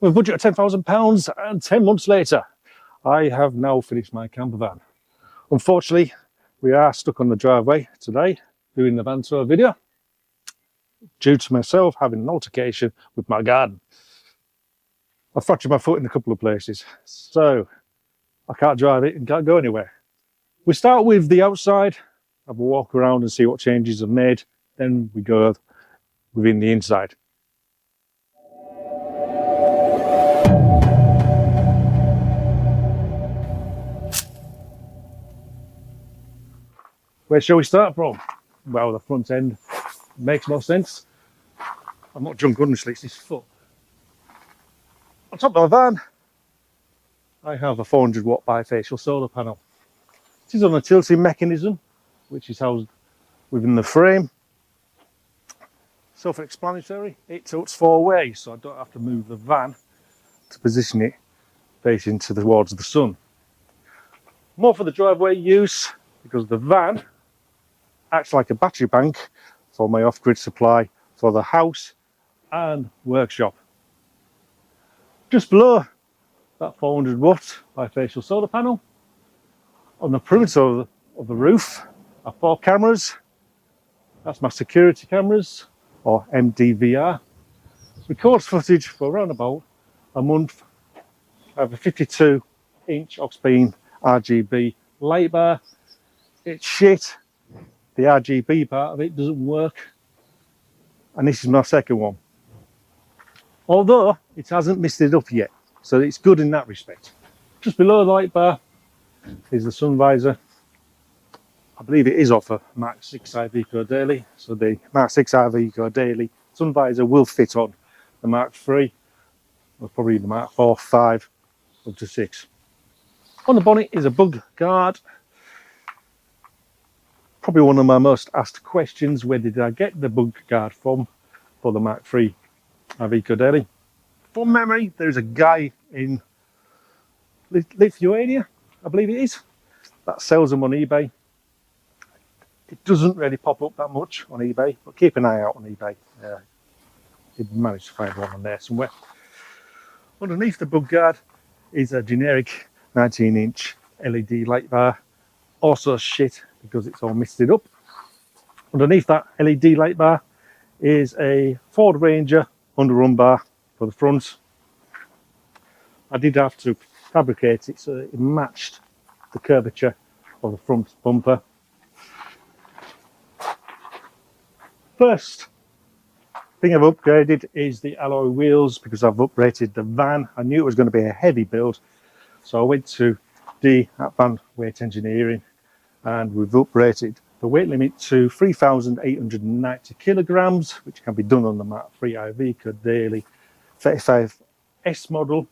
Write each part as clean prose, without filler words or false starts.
With a budget of £10,000 and 10 months later, I have now finished my camper van. Unfortunately, we are stuck on the driveway today doing the van tour video due to myself having an altercation with my garden. I fractured my foot in a couple of places, so I can't drive it and can't go anywhere. We start with the outside, have a walk around and see what changes I've made, then we go within the inside. Where shall we start from? Well, the front end makes more sense. I'm not drunk, honestly, it's this foot. On top of the van, I have a 400 watt bifacial solar panel. It is on a tilting mechanism, which is housed within the frame. Self-explanatory, it tilts 4 ways, so I don't have to move the van to position it facing towards the sun. More for the driveway use, because the van acts like a battery bank for my off-grid supply for the house and workshop. Just below that 400 watt bifacial solar panel, on the perimeter of the roof are 4 cameras. That's my security cameras, or MDVR. Records footage for around about a month. I have a 52-inch Oxbeam RGB light bar. It's shit. The RGB part of it doesn't work, and this is my second one. Although it hasn't misted up yet, so it's good in that respect. Just below the light bar is the sun visor. I believe it is off a Mark 6 Iveco Daily, so the Mark 6 Iveco Daily sun visor will fit on the Mark 3, or probably the Mark 4, 5, up to 6. On the bonnet is a bug guard. Probably one of my most asked questions, where did I get the bug guard from for the Mark 3 Iveco Daily? From memory, there's a guy in Lithuania, I believe it is, that sells them on eBay. It doesn't really pop up that much on eBay, but keep an eye out on eBay. You'd manage to find one on there somewhere. Underneath the bug guard is a generic 19-inch LED light bar, also shit because it's all misted up. Underneath that LED light bar is a Ford Ranger underrun bar for the front. I did have to fabricate it so it matched the curvature of the front bumper. First thing I've upgraded is the alloy wheels, because I've uprated the van. I knew it was going to be a heavy build, so I went to Iveavan Weight Engineering, and we've uprated the weight limit to 3,890 kilograms, which can be done on the Mark 3 Iveco Daily 35S model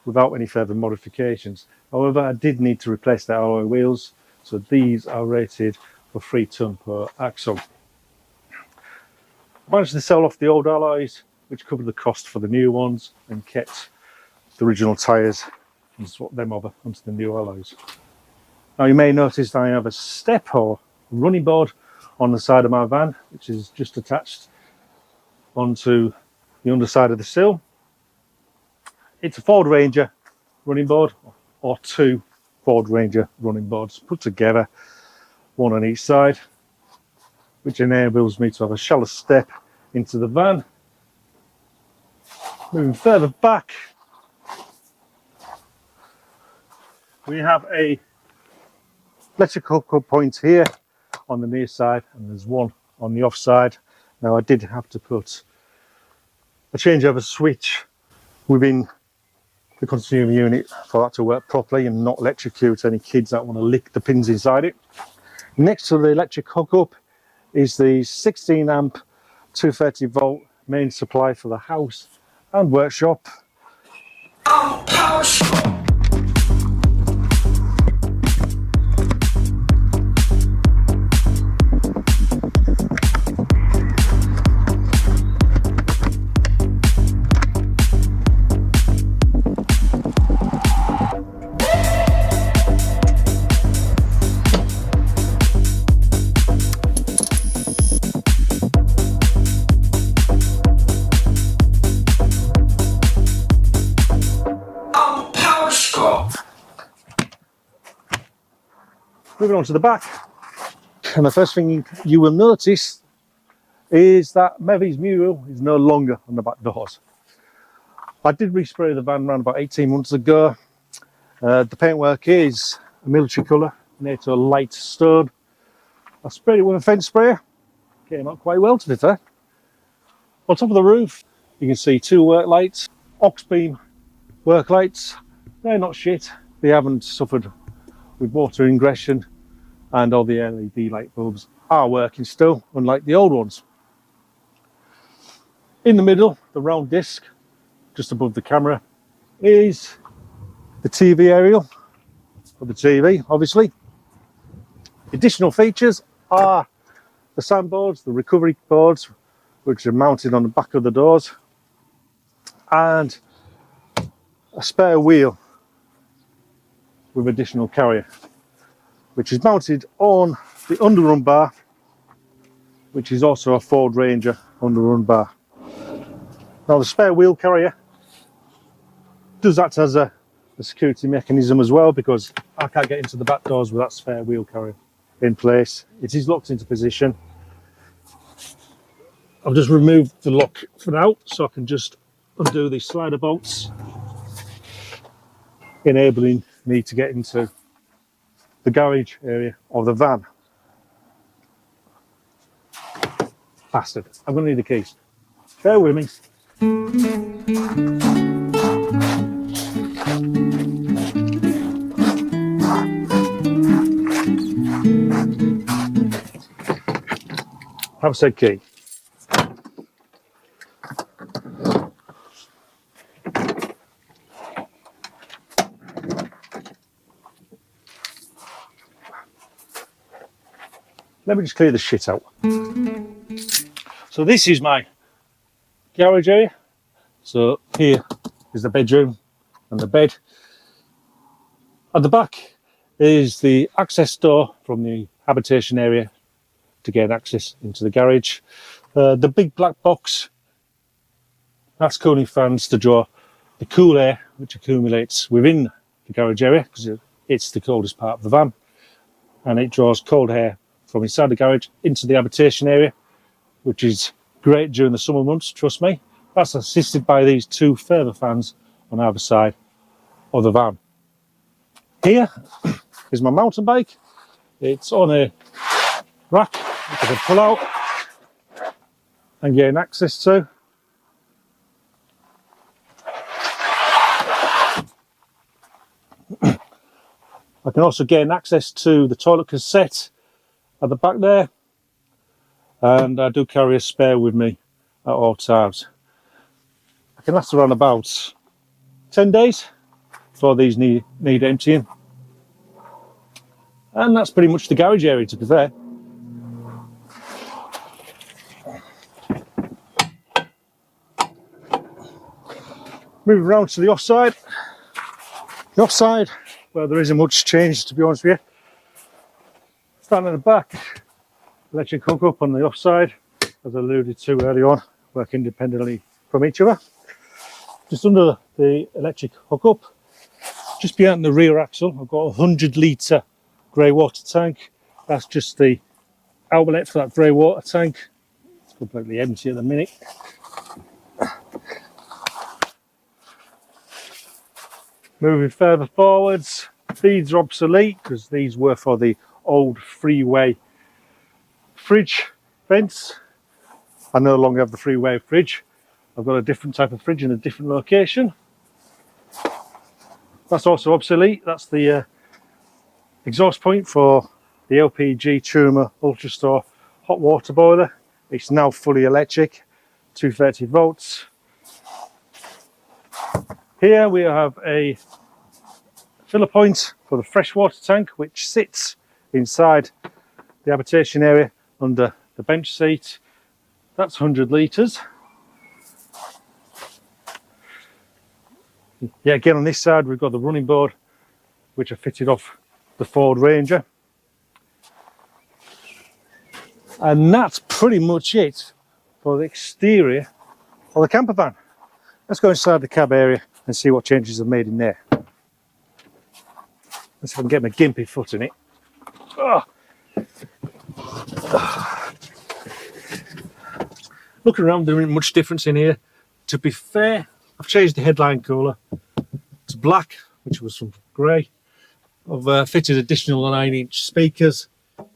without any further modifications. However, I did need to replace the alloy wheels, so these are rated for 3 ton per axle. I managed to sell off the old alloys, which covered the cost for the new ones, and kept the original tyres and swapped them over onto the new alloys. Now you may notice that I have a step or running board on the side of my van, which is just attached onto the underside of the sill. It's a Ford Ranger running board, or 2 Ford Ranger running boards put together, one on each side, which enables me to have a shallow step into the van. Moving further back, we have a electrical hookup point here on the near side, and there's one on the off side. Now I did have to put a changeover switch within the consumer unit for that to work properly and not electrocute any kids that want to lick the pins inside it. Next to the electric hookup is the 16 amp 230 volt main supply for the house and workshop. Moving on to the back, and the first thing you will notice is that Mevy's mural is no longer on the back doors. I did respray the van around about 18 months ago. The paintwork is a military colour, NATO light stone. I sprayed it with a fence sprayer, came out quite well to be fair. On top of the roof, you can see two work lights, ox beam work lights. They're not shit, they haven't suffered with water ingression, and all the LED light bulbs are working still, unlike the old ones. In the middle, the round disc, just above the camera, is the TV aerial for the TV, obviously. Additional features are the sandboards, the recovery boards, which are mounted on the back of the doors, and a spare wheel with additional carrier, which is mounted on the underrun bar, which is also a Ford Ranger underrun bar. Now the spare wheel carrier does act as a security mechanism as well, because I can't get into the back doors with that spare wheel carrier in place. It is locked into position. I've just removed the lock for now, so I can just undo these slider bolts, enabling me to get into the garage area of the van. Bastard, I'm going to need the keys. Bear with me. Have a said key. Let me just clear the shit out. So this is my garage area. So here is the bedroom and the bed. At the back is the access door from the habitation area to gain access into the garage. The big black box, that's cooling fans to draw the cool air which accumulates within the garage area, because it's the coldest part of the van, and it draws cold air from inside the garage into the habitation area, which is great during the summer months, trust me. That's assisted by these two further fans on either side of the van. Here is my mountain bike. It's on a rack which I can pull out and gain access to. I can also gain access to the toilet cassette at the back there, and I do carry a spare with me at all times. I can last around about 10 days before these need emptying, and that's pretty much the garage area, to be fair. Moving around to the offside. The offside, well, there isn't much change, to be honest with you. Starting at the back, electric hookup on the offside, as I alluded to earlier on, work independently from each other. Just under the electric hookup, just behind the rear axle, I've got a 100 litre grey water tank. That's just the outlet for that grey water tank. It's completely empty at the minute. Moving further forwards, these are obsolete because these were for the old freeway fridge vents. I no longer have the freeway fridge. I've got a different type of fridge in a different location. That's also obsolete. That's the exhaust point for the LPG Truma Ultrastore hot water boiler. It's now fully electric, 230 volts. Here we have a filler point for the freshwater tank, which sits inside the habitation area under the bench seat. That's 100 litres. Yeah, again on this side we've got the running board, which are fitted off the Ford Ranger. And that's pretty much it for the exterior of the camper van. Let's go inside the cab area and see what changes I've made in there. Let's see if I can get my gimpy foot in it. Looking around, there isn't much difference in here. To be fair, I've changed the headline colour to black, which was from grey. I've fitted additional 9-inch speakers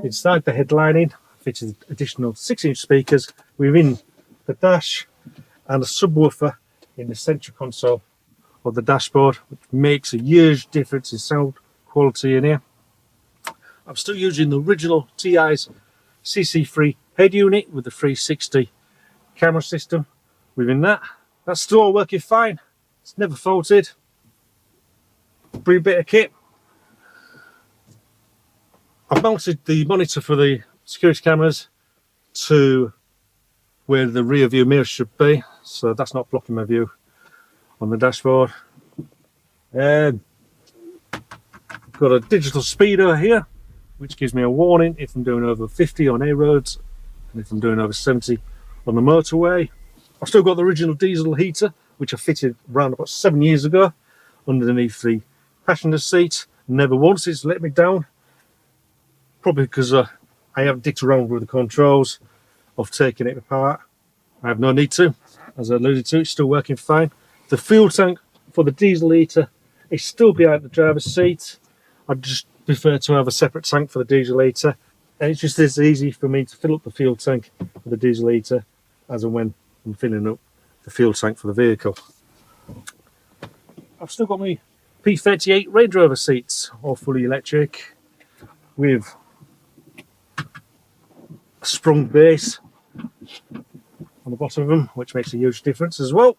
inside the headlining. Fitted additional 6-inch speakers within the dash and a subwoofer in the central console of the dashboard, which makes a huge difference in sound quality in here. I'm still using the original TI's CC3 head unit with the 360 camera system within that. That's still all working fine. It's never faulted. Brilliant bit of kit. I've mounted the monitor for the security cameras to where the rear view mirror should be, so that's not blocking my view on the dashboard. Got a digital speedo here, which gives me a warning if I'm doing over 50 on A roads and if I'm doing over 70 on the motorway. I've still got the original diesel heater, which I fitted around about 7 years ago underneath the passenger seat. Never once it's let me down, probably because I haven't dicked around with the controls of taking it apart. I have no need to, as I alluded to. It's still working fine. The fuel tank for the diesel heater is still behind the driver's seat. I just prefer to have a separate tank for the diesel heater, and it's just as easy for me to fill up the fuel tank for the diesel heater as and when I'm filling up the fuel tank for the vehicle. I've still got my P38 Range Rover seats, all fully electric, with a sprung base on the bottom of them, which makes a huge difference as well.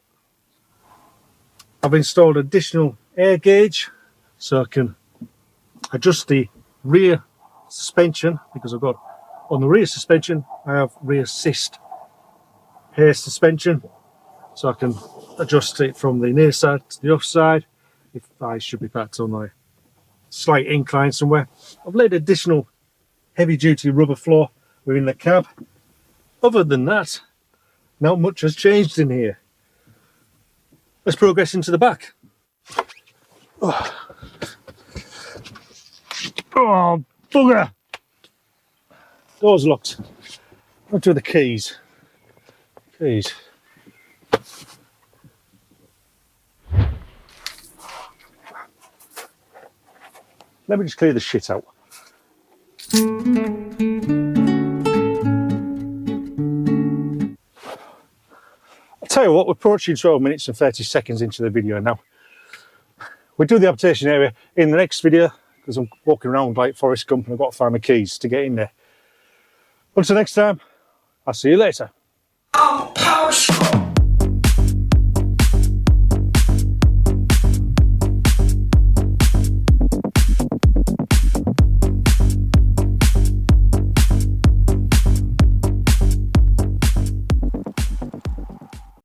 I've installed additional air gauge so I can adjust the rear suspension, because I've got on the rear suspension I have rear assist air suspension, so I can adjust it from the near side to the off side if I should be parked on a slight incline somewhere. I've laid additional heavy duty rubber floor within the cab. Other than that, not much has changed in here. Let's progress into the back. Oh, bugger! Door's locked. What do the keys? Keys. Let me just clear the shit out. I'll tell you what, we're approaching 12 minutes and 30 seconds into the video now. We'll do the habitation area in the next video, because I'm walking around like Forrest Gump and I've got to find my keys to get in there. Until next time, I'll see you later. I'm a power stroke.